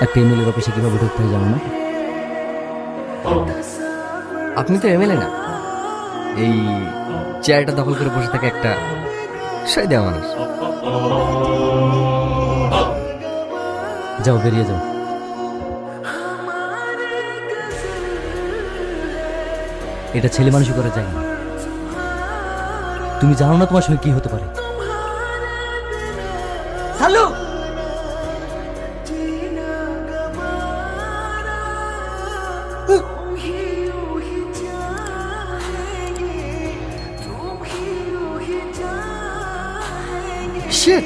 একটা এমএলএর অফিসে কিভাবে ঢুকতে হয় জানো না? আপনি তো এমএলএ না, এই চেয়ারটা দখল করে বসে থাকে একটা সাই দেওয়া মানুষ। যাও, বেরিয়ে যাও। এটা ছেলে মানুষই করা যায় না। তুমি জানো না তোমার সঙ্গে কি হতে পারে। Hello, sheet.